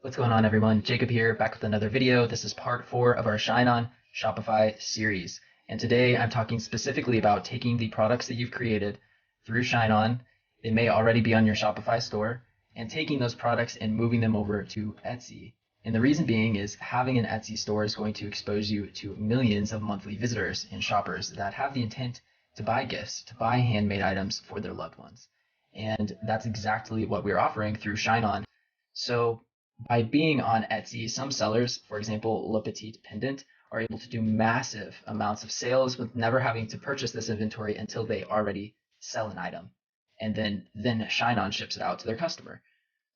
What's going on, everyone? Jacob here, back with another video. This is part 4 of our ShineOn Shopify series. And today I'm talking specifically about taking the products that you've created through ShineOn. They may already be on your Shopify store, and taking those products and moving them over to Etsy. And the reason being is having an Etsy store is going to expose you to millions of monthly visitors and shoppers that have the intent to buy gifts, to buy handmade items for their loved ones. And that's exactly what we're offering through ShineOn. So by being on Etsy, some sellers, for example, Le Petit Pendant, are able to do massive amounts of sales with never having to purchase this inventory until they already sell an item. And then ShineOn ships it out to their customer.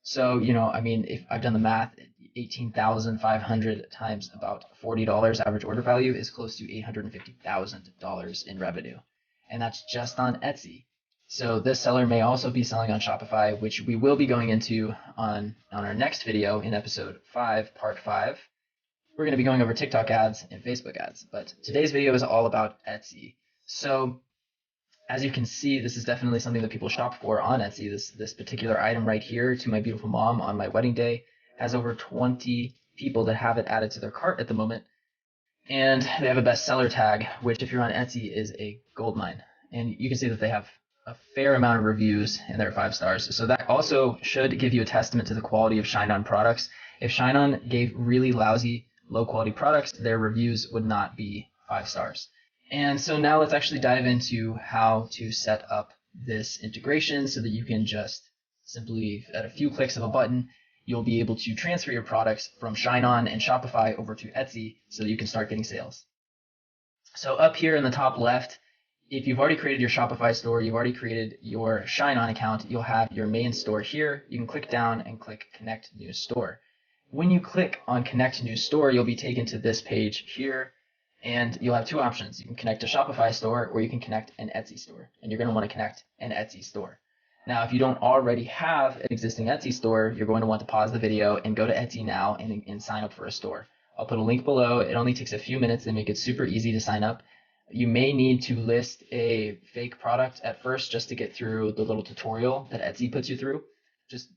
So, if I've done the math, 18,500 times about $40 average order value is close to $850,000 in revenue. And that's just on Etsy. So this seller may also be selling on Shopify, which we will be going into on our next video in episode 5, part 5. We're going to be going over TikTok ads and Facebook ads, but today's video is all about Etsy. So as you can see, this is definitely something that people shop for on Etsy. This particular item right here, To My Beautiful Mom on My Wedding Day, has over 20 people that have it added to their cart at the moment. And they have a bestseller tag, which if you're on Etsy is a goldmine. And you can see that they have a fair amount of reviews and they're 5 stars. So that also should give you a testament to the quality of ShineOn products. If ShineOn gave really lousy, low quality products, their reviews would not be 5 stars. And so now let's actually dive into how to set up this integration so that you can just simply, at a few clicks of a button, you'll be able to transfer your products from ShineOn and Shopify over to Etsy so that you can start getting sales. So up here in the top left, if you've already created your Shopify store, you've already created your ShineOn account, you'll have your main store here. You can click down and click Connect New Store. When you click on Connect New Store, you'll be taken to this page here, and you'll have 2 options. You can connect a Shopify store or you can connect an Etsy store, and you're going to want to connect an Etsy store. Now, if you don't already have an existing Etsy store, you're going to want to pause the video and go to Etsy now and sign up for a store. I'll put a link below. It only takes a few minutes. They make it super easy to sign up. You may need to list a fake product at first just to get through the little tutorial that Etsy puts you through. Just,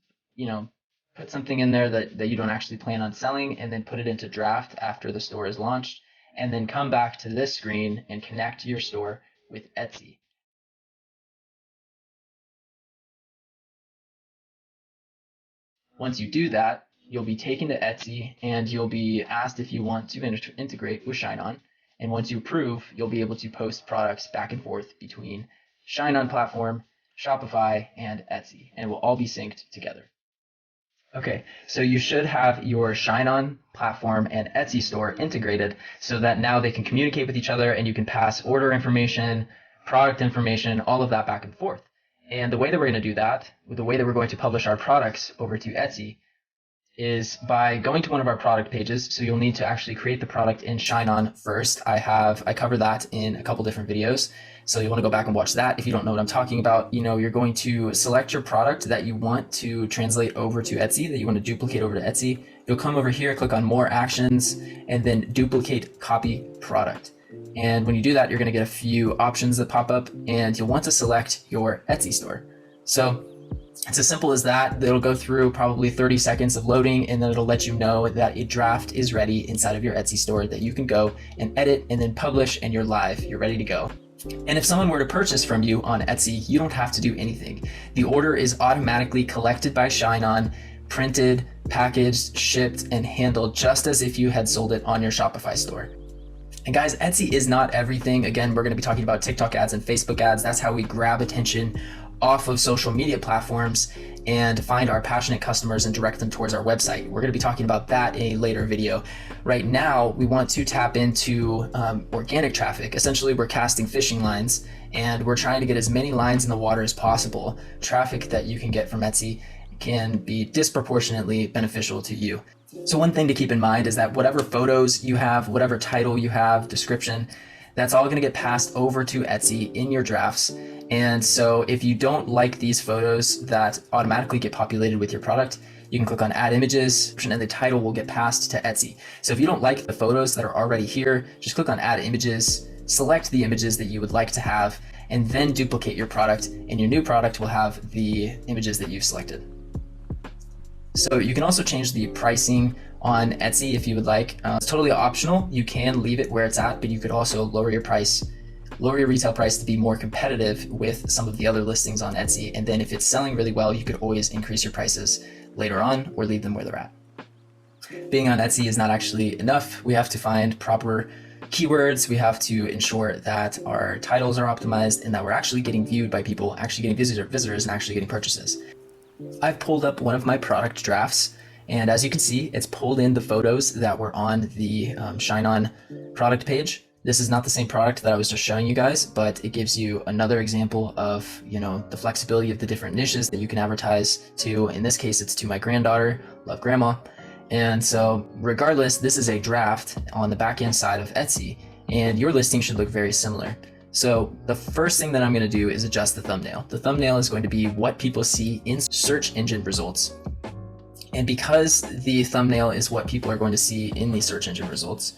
put something in there that you don't actually plan on selling, and then put it into draft after the store is launched, and then come back to this screen and connect your store with Etsy. Once you do that, you'll be taken to Etsy and you'll be asked if you want to integrate with ShineOn. And once you approve, you'll be able to post products back and forth between ShineOn platform, Shopify, and Etsy, and it will all be synced together. Okay, so you should have your ShineOn platform and Etsy store integrated so that now they can communicate with each other and you can pass order information, product information, all of that back and forth. And the way that we're going to do that, the way that we're going to publish our products over to Etsy, is by going to one of our product pages. So you'll need to actually create the product in ShineOn first. I cover that in a couple different videos. So you want to go back and watch that. If you don't know what I'm talking about, you're going to select your product that you want to translate over to Etsy, that you want to duplicate over to Etsy. You'll come over here, click on More Actions, and then Duplicate Copy Product. And when you do that, you're going to get a few options that pop up, and you'll want to select your Etsy store. So it's as simple as that. It'll go through probably 30 seconds of loading, and then it'll let you know that a draft is ready inside of your Etsy store that you can go and edit and then publish, and you're live. You're ready to go. And if someone were to purchase from you on Etsy, you don't have to do anything. The order is automatically collected by ShineOn, printed, packaged, shipped, and handled just as if you had sold it on your Shopify store. And guys, Etsy is not everything. Again, we're going to be talking about TikTok ads and Facebook ads. That's how we grab attention off of social media platforms and find our passionate customers and direct them towards our website. We're going to be talking about that in a later video. Right now, we want to tap into organic traffic. Essentially, we're casting fishing lines and we're trying to get as many lines in the water as possible. Traffic that you can get from Etsy can be disproportionately beneficial to you. So one thing to keep in mind is that whatever photos you have, whatever title you have, description, that's all going to get passed over to Etsy in your drafts. And so if you don't like these photos that automatically get populated with your product, you can click on Add Images, and the title will get passed to Etsy. So if you don't like the photos that are already here, just click on Add Images, select the images that you would like to have, and then duplicate your product, and your new product will have the images that you've selected. So you can also change the pricing on Etsy if you would like. It's totally optional. You can leave it where it's at, but you could also lower your retail price to be more competitive with some of the other listings on Etsy. And then if it's selling really well, you could always increase your prices later on or leave them where they're at. Being on Etsy is not actually enough. We have to find proper keywords. We have to ensure that our titles are optimized and that we're actually getting viewed by people, actually getting visitors and actually getting purchases. I've pulled up one of my product drafts, and as you can see, it's pulled in the photos that were on the ShineOn product page. This is not the same product that I was just showing you guys, but it gives you another example of, the flexibility of the different niches that you can advertise to. In this case, it's to my granddaughter, love grandma. And so regardless, this is a draft on the back end side of Etsy, and your listing should look very similar. So the first thing that I'm going to do is adjust the thumbnail. The thumbnail is going to be what people see in search engine results. And because the thumbnail is what people are going to see in the search engine results,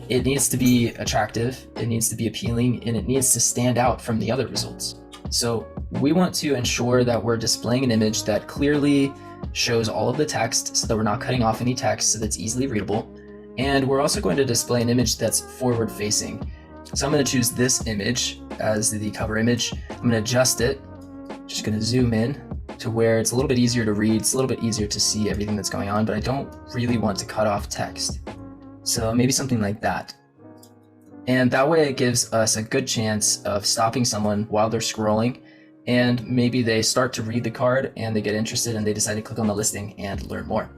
it needs to be attractive, it needs to be appealing, and it needs to stand out from the other results. So we want to ensure that we're displaying an image that clearly shows all of the text so that we're not cutting off any text, so that's easily readable. And we're also going to display an image that's forward facing. So I'm going to choose this image as the cover image. I'm going to adjust it. Just going to zoom in to where it's a little bit easier to read. It's a little bit easier to see everything that's going on, but I don't really want to cut off text. So maybe something like that. And that way it gives us a good chance of stopping someone while they're scrolling, and maybe they start to read the card and they get interested and they decide to click on the listing and learn more.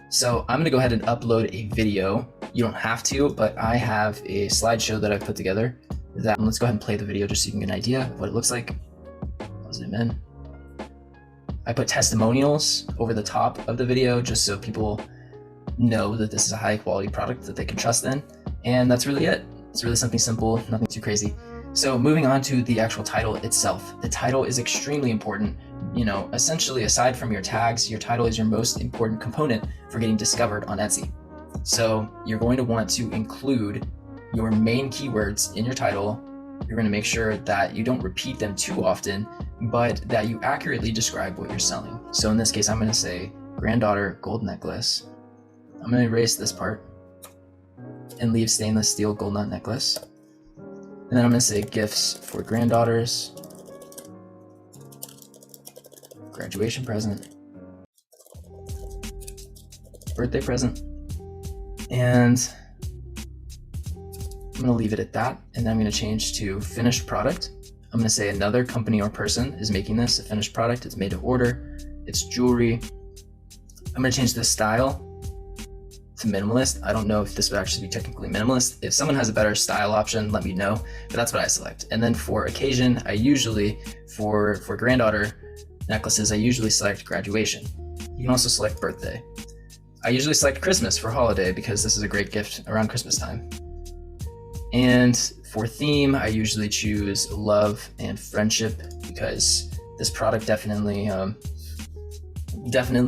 So I'm gonna go ahead and upload a video. You don't have to, but I have a slideshow that I've put together. Let's go ahead and play the video just so you can get an idea of what it looks like. I'll zoom in. I put testimonials over the top of the video just so people know that this is a high quality product that they can trust in. And that's really it. It's really something simple, nothing too crazy. So moving on to the actual title itself. The title is extremely important. Essentially, aside from your tags, your title is your most important component for getting discovered on Etsy. So you're going to want to include your main keywords in your title. You're going to make sure that you don't repeat them too often, but that you accurately describe what you're selling. So in this case, I'm going to say granddaughter gold necklace. I'm going to erase this part and leave stainless steel gold nut necklace. And then I'm going to say gifts for granddaughters, graduation present, birthday present, and I'm going to leave it at that. And then I'm going to change to finished product. I'm going to say another company or person is making this a finished product. It's made to order. It's jewelry. I'm going to change the style to minimalist. I don't know if this would actually be technically minimalist. If someone has a better style option, let me know, but that's what I select. And then for occasion, I usually, for granddaughter necklaces, I usually select graduation. You can also select birthday. I usually select Christmas for holiday because this is a great gift around Christmas time. And for theme, I usually choose love and friendship because this product definitely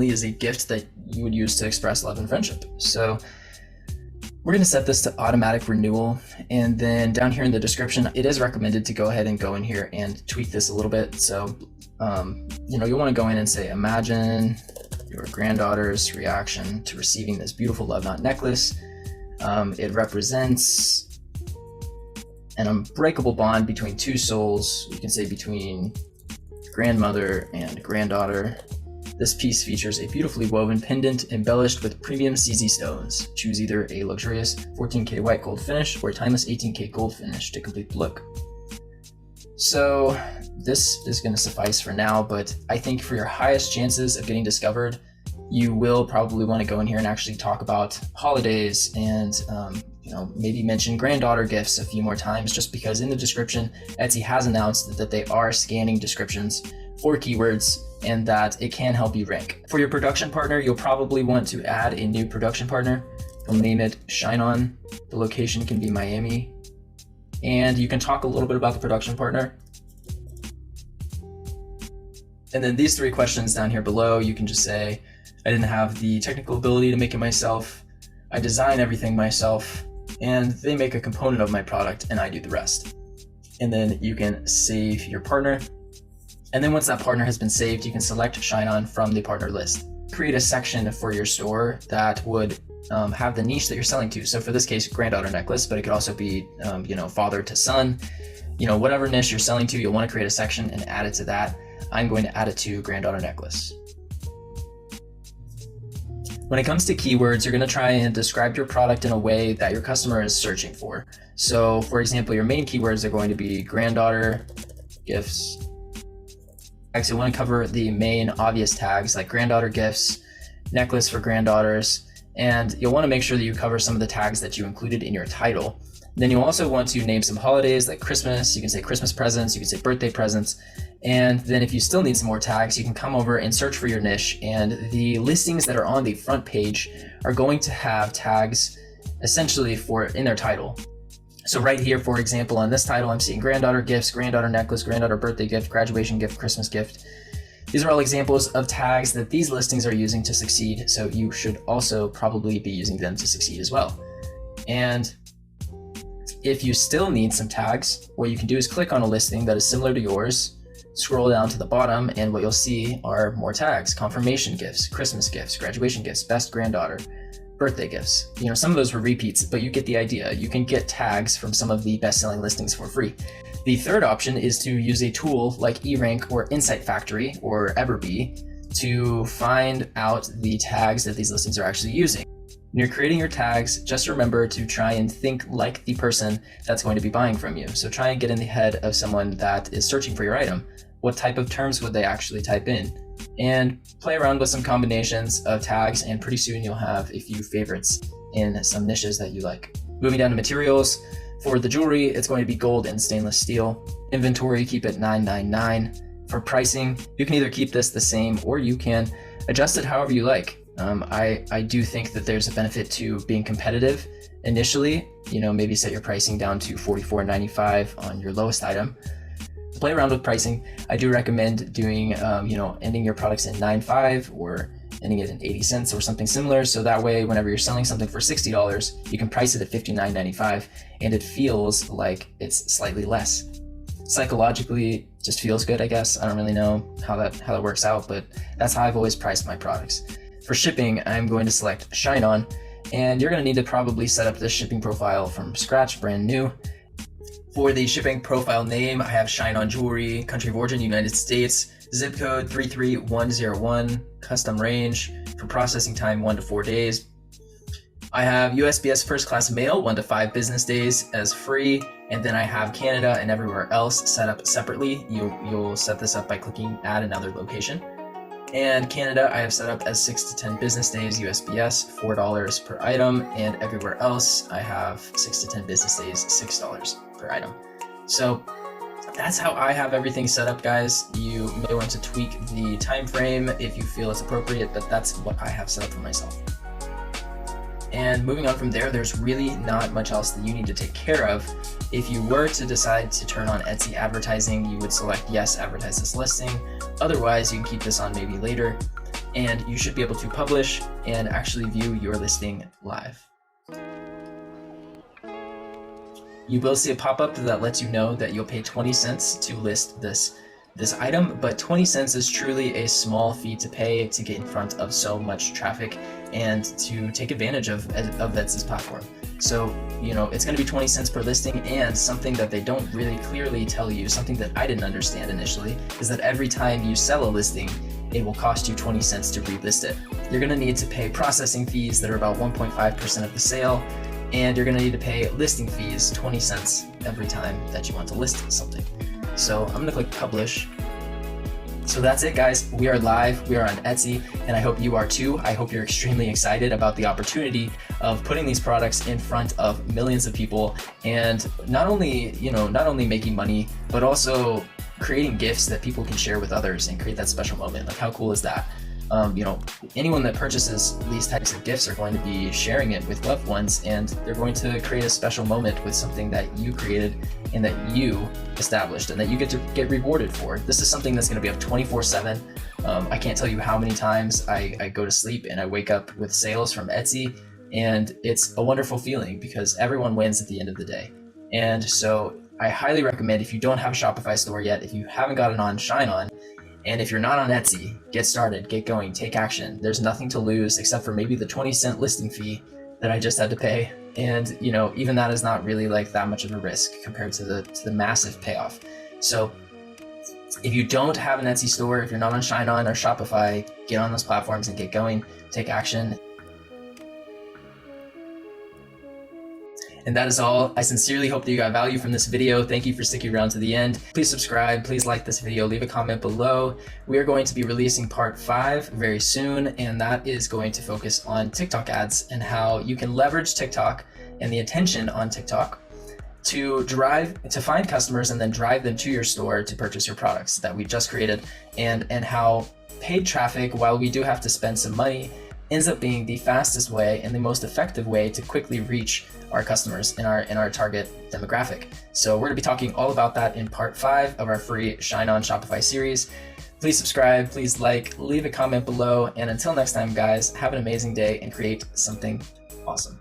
is a gift that you would use to express love and friendship. So we're going to set this to automatic renewal. And then down here in the description, it is recommended to go ahead and go in here and tweak this a little bit. So, you'll want to go in and say, imagine your granddaughter's reaction to receiving this beautiful love knot necklace. It represents an unbreakable bond between two souls. You can say between grandmother and granddaughter. This piece features a beautifully woven pendant embellished with premium CZ stones. Choose either a luxurious 14K white gold finish or a timeless 18K gold finish to complete the look. So this is going to suffice for now, but I think for your highest chances of getting discovered, you will probably want to go in here and actually talk about holidays and maybe mention granddaughter gifts a few more times, just because in the description, Etsy has announced that they are scanning descriptions for keywords and that it can help you rank. For your production partner, you'll probably want to add a new production partner. You'll name it ShineOn. The location can be Miami. And you can talk a little bit about the production partner. And then these 3 questions down here below, you can just say, I didn't have the technical ability to make it myself. I design everything myself, and they make a component of my product and I do the rest. And then you can save your partner. And then once that partner has been saved, you can select ShineOn from the partner list. create a section for your store that would have the niche that you're selling to. So for this case, granddaughter necklace, but it could also be, father to son, whatever niche you're selling to, you'll want to create a section and add it to that. I'm going to add it to granddaughter necklace. When it comes to keywords, you're going to try and describe your product in a way that your customer is searching for. So for example, your main keywords are going to be granddaughter, gifts. Actually, you want to cover the main obvious tags like granddaughter gifts, necklace for granddaughters, and you'll want to make sure that you cover some of the tags that you included in your title. Then you'll also want to name some holidays like Christmas. You can say Christmas presents, you can say birthday presents. And then if you still need some more tags, you can come over and search for your niche, and the listings that are on the front page are going to have tags essentially in their title. So right here, for example, on this title, I'm seeing granddaughter gifts, granddaughter necklace, granddaughter birthday gift, graduation gift, Christmas gift. These are all examples of tags that these listings are using to succeed. So you should also probably be using them to succeed as well. And if you still need some tags, what you can do is click on a listing that is similar to yours, scroll down to the bottom, and what you'll see are more tags: confirmation gifts, Christmas gifts, graduation gifts, best granddaughter, birthday gifts. Some of those were repeats, but you get the idea. You can get tags from some of the best-selling listings for free. The third option is to use a tool like eRank or Insight Factory or Everbee to find out the tags that these listings are actually using. When you're creating your tags, just remember to try and think like the person that's going to be buying from you. So try and get in the head of someone that is searching for your item. What type of terms would they actually type in? And play around with some combinations of tags, and pretty soon you'll have a few favorites in some niches that you like. Moving down to materials, for the jewelry, it's going to be gold and stainless steel. Inventory, keep it $9.99. For pricing, you can either keep this the same or you can adjust it however you like. I do think that there's a benefit to being competitive initially. Maybe set your pricing down to $44.95 on your lowest item. Play around with pricing. I do recommend doing, ending your products in 9.5 or ending it in 80 cents or something similar. So that way, whenever you're selling something for $60, you can price it at $59.95 and it feels like it's slightly less. Psychologically, just feels good, I guess. I don't really know how that works out, but that's how I've always priced my products. For shipping, I'm going to select ShineOn, and you're going to need to probably set up this shipping profile from scratch, brand new. For the shipping profile name, I have ShineOn Jewelry, country of origin, United States, zip code 33101, custom range, for processing time 1 to 4 days. I have USPS first class mail 1 to 5 business days as free, and then I have Canada and everywhere else set up separately. You'll set this up by clicking add another location. And Canada, I have set up as 6 to 10 business days, USPS, $4 per item, and everywhere else, I have 6 to 10 business days, $6 per item. So that's how I have everything set up, guys. You may want to tweak the time frame if you feel it's appropriate, but that's what I have set up for myself. And moving on from there, there's really not much else that you need to take care of. If you were to decide to turn on Etsy advertising, you would select yes, advertise this listing. Otherwise, you can keep this on maybe later, and you should be able to publish and actually view your listing live. You will see a pop-up that lets you know that you'll pay 20 cents to list this item, but 20 cents is truly a small fee to pay to get in front of so much traffic and to take advantage of Etsy's platform. So, it's going to be 20 cents per listing, and something that they don't really clearly tell you, something that I didn't understand initially, is that every time you sell a listing, it will cost you 20 cents to relist it. You're going to need to pay processing fees that are about 1.5% of the sale, and you're going to need to pay listing fees, 20 cents every time that you want to list something. So I'm going to click publish. So that's it, guys. We are live. We are on Etsy, and I hope you are too. I hope you're extremely excited about the opportunity of putting these products in front of millions of people, and not only making money, but also creating gifts that people can share with others and create that special moment. Like, how cool is that? Anyone that purchases these types of gifts are going to be sharing it with loved ones, and they're going to create a special moment with something that you created and that you established and that you get to get rewarded for. This is something that's going to be up 24/7. I can't tell you how many times I go to sleep and I wake up with sales from Etsy, and it's a wonderful feeling because everyone wins at the end of the day. And so I highly recommend, if you don't have a Shopify store yet, if you haven't gotten on ShineOn, And if you're not on Etsy, get started, get going, take action. There's nothing to lose except for maybe the 20-cent listing fee that I just had to pay. And even that is not really like that much of a risk compared to the massive payoff. So if you don't have an Etsy store, if you're not on ShineOn or Shopify, get on those platforms and get going, take action. And that is all. I sincerely hope that you got value from this video. Thank you for sticking around to the end. Please subscribe, please like this video, leave a comment below. We are going to be releasing part 5 very soon, and that is going to focus on TikTok ads and how you can leverage TikTok and the attention on TikTok to find customers and then drive them to your store to purchase your products that we just created, and how paid traffic, while we do have to spend some money, ends up being the fastest way and the most effective way to quickly reach our customers in our target demographic. So we're gonna be talking all about that in part 5 of our free ShineOn Shopify series. Please subscribe, please like, leave a comment below, and until next time guys, have an amazing day and create something awesome.